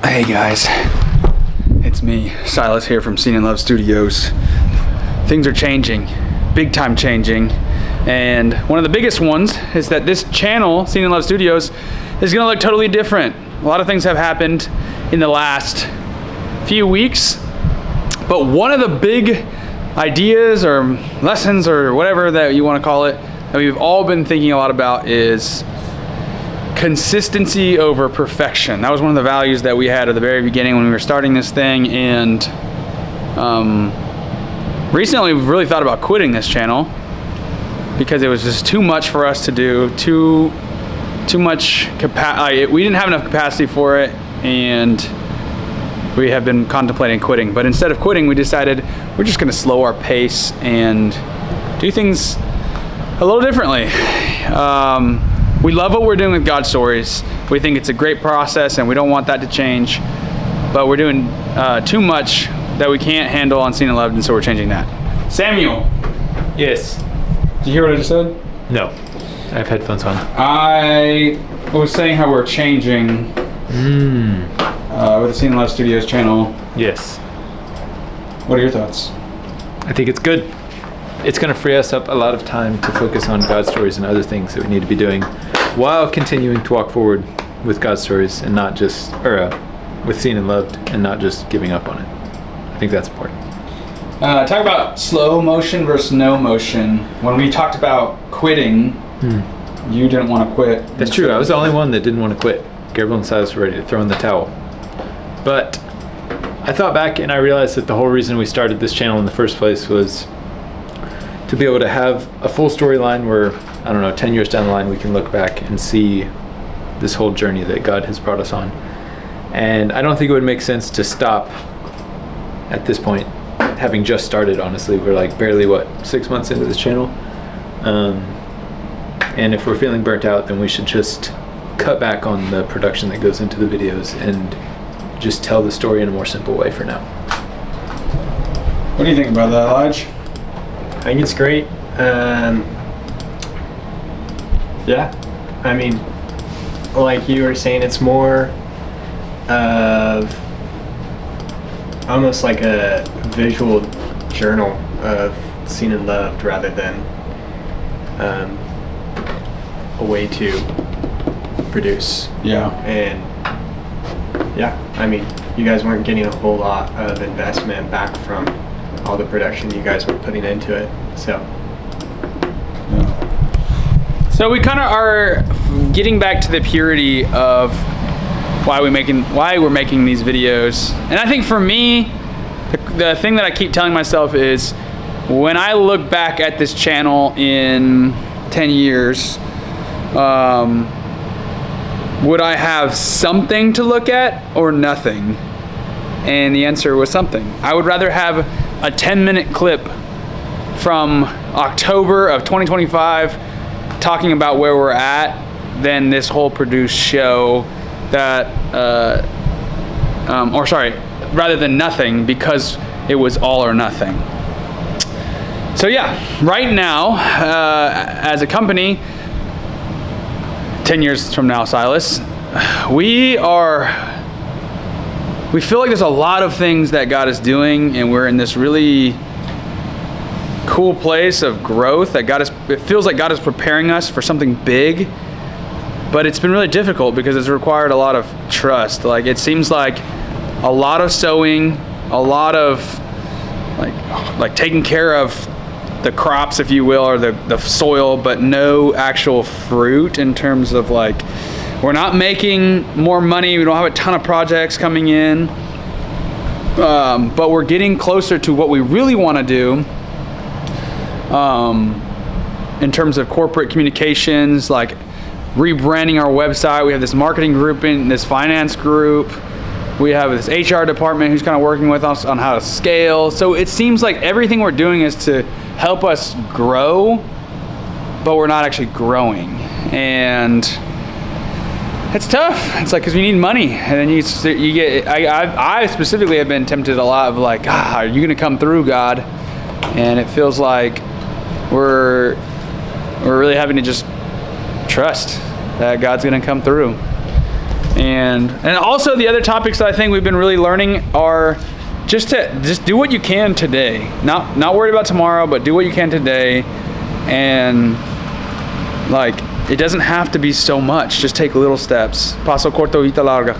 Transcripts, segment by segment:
Hey guys, it's me, Silas here from Seen and Love Studios. Things are changing, big time changing, and one of the biggest ones is that this channel, Seen and Love Studios, is gonna look totally different. A lot of things have happened in the last few weeks, but one of the big ideas or lessons or whatever that you want to call it that we've all been thinking a lot about is consistency over perfection. That was one of the values that we had at the very beginning when we were starting this thing, and recently we've really thought about quitting this channel because it was just too much for us to do, too much capacity. We didn't have enough capacity for it, and we have been contemplating quitting. But instead of quitting, we decided we're just gonna slow our pace and do things a little differently. We love what we're doing with God Stories. We think it's a great process and we don't want that to change, but we're doing too much that we can't handle on Seen and Loved, and so we're changing that. Samuel. Yes. Did you hear what I just said? No. I have headphones on. I was saying how we're changing with the Seen and Love Studios channel. Yes. What are your thoughts? I think it's good. It's going to free us up a lot of time to focus on God Stories and other things that we need to be doing while continuing to walk forward with God Stories and not just, with Seen and Loved and not just giving up on it. I think that's important. Talk about slow motion versus no motion. When we talked about quitting, you didn't want to quit. That's true. I was the only one that didn't want to quit. Gabriel and Silas were ready to throw in the towel. But I thought back and I realized that the whole reason we started this channel in the first place was to be able to have a full storyline where, I don't know, 10 years down the line, we can look back and see this whole journey that God has brought us on. And I don't think it would make sense to stop at this point, having just started, honestly. We're like barely, 6 months into this channel? And if we're feeling burnt out, then we should just cut back on the production that goes into the videos and just tell the story in a more simple way for now. What do you think about that, Elijah? I think it's great. Yeah, I mean, like you were saying, it's more of almost like a visual journal of Seen and Loved rather than a way to produce. Yeah. And yeah, I mean, you guys weren't getting a whole lot of investment back from all the production you guys were putting into it, so. Yeah. So we kind of are getting back to the purity of why we're making these videos. And I think for me, the thing that I keep telling myself is when I look back at this channel in 10 years, would I have something to look at or nothing? And the answer was something. I would rather have a 10-minute clip from October of 2025 talking about where we're at than this whole produced show that, rather than nothing, because it was all or nothing. So yeah, right now, as a company, 10 years from now, Silas, we feel like there's a lot of things that God is doing, and we're in this really cool place of growth that it feels like God is preparing us for something big, but it's been really difficult because it's required a lot of trust. Like, it seems like a lot of sowing, a lot of like taking care of the crops, if you will, or the soil, but no actual fruit in terms of like, we're not making more money. We don't have a ton of projects coming in, but we're getting closer to what we really want to do in terms of corporate communications, like rebranding our website. We have this marketing group and this finance group. We have this HR department who's kind of working with us on how to scale. So it seems like everything we're doing is to help us grow, but we're not actually growing. And it's tough. It's like, because we need money, and then you get. I specifically have been tempted a lot of like, are you gonna come through, God? And it feels like we're really having to just trust that God's gonna come through. And also the other topics that I think we've been really learning are just do what you can today. Not worried about tomorrow, but do what you can today. And like, it doesn't have to be so much. Just take little steps. Paso corto, vita larga.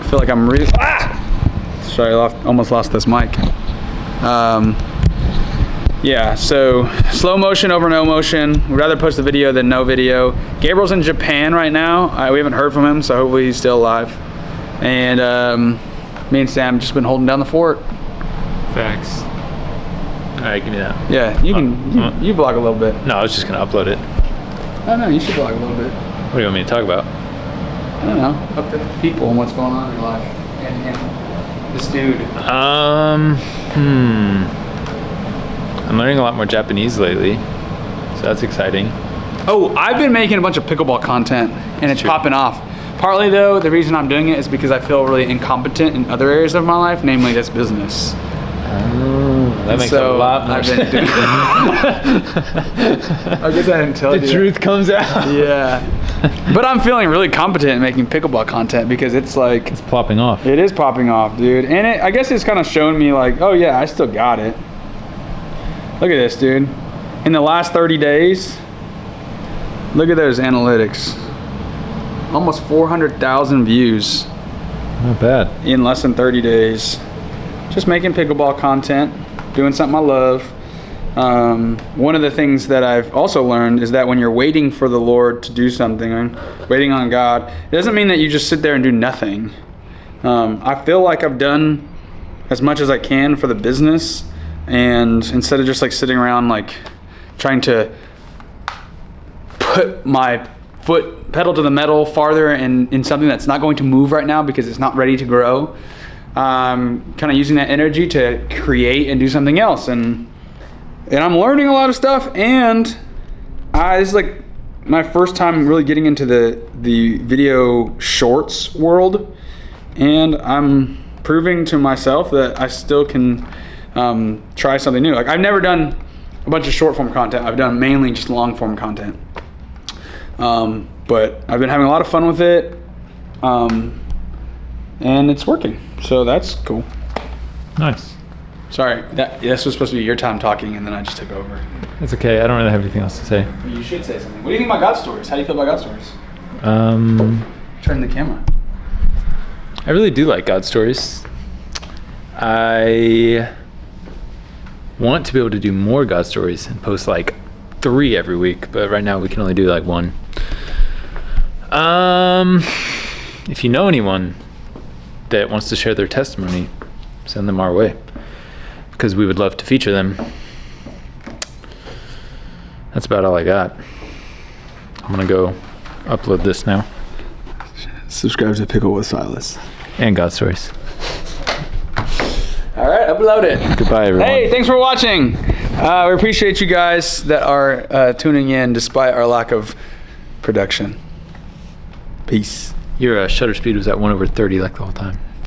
Feel like I'm really, sorry, I almost lost this mic. Yeah, so slow motion over no motion. We'd rather post the video than no video. Gabriel's in Japan right now. We haven't heard from him, so hopefully he's still alive. And me and Sam just been holding down the fort. Facts. All right, give me that. Yeah, you can you vlog a little bit. No, I was just gonna upload it. Oh no, you should vlog a little bit. What do you want me to talk about? I don't know, up to people and what's going on in your life. And this dude. I'm learning a lot more Japanese lately, so that's exciting. Oh, I've been making a bunch of pickleball content, and it's True. popping off. Partly though, the reason I'm doing it is because I feel really incompetent in other areas of my life, namely this business. That makes a lot more I've sense. been doing I guess I didn't tell you. The truth comes out. Yeah. But I'm feeling really competent in making pickleball content because it's like, It's plopping off. it is popping off, dude. And I guess it's kind of showing me like, oh yeah, I still got it. Look at this, dude. In the last 30 days, look at those analytics. Almost 400,000 views Not bad. in less than 30 days. Just making pickleball content, doing something I love. One of the things that I've also learned is that when you're waiting for the Lord to do something, waiting on God, it doesn't mean that you just sit there and do nothing. I feel like I've done as much as I can for the business, and instead of just like sitting around like trying to put my foot pedal to the metal farther in something that's not going to move right now because it's not ready to grow, kind of using that energy to create and do something else. And I'm learning a lot of stuff, and this is like my first time really getting into the video shorts world, and I'm proving to myself that I still can try something new. Like, I've never done a bunch of short form content. I've done mainly just long form content. But I've been having a lot of fun with it, and it's working. So that's cool. Nice. Sorry, this was supposed to be your time talking, and then I just took over. It's okay. I don't really have anything else to say. You should say something. What do you think about God stories? How do you feel about God stories? Turn the camera. I really do like God stories. I want to be able to do more God stories and post like 3 every week, but right now we can only do like 1. If you know anyone that wants to share their testimony, send them our way, because we would love to feature them. That's about all I got. I'm gonna go upload this now. Subscribe to Pickle with Silas. And God stories. All right, upload it. Goodbye, everyone. Hey, thanks for watching. We appreciate you guys that are tuning in despite our lack of production. Peace. Your shutter speed was at 1/30 like the whole time.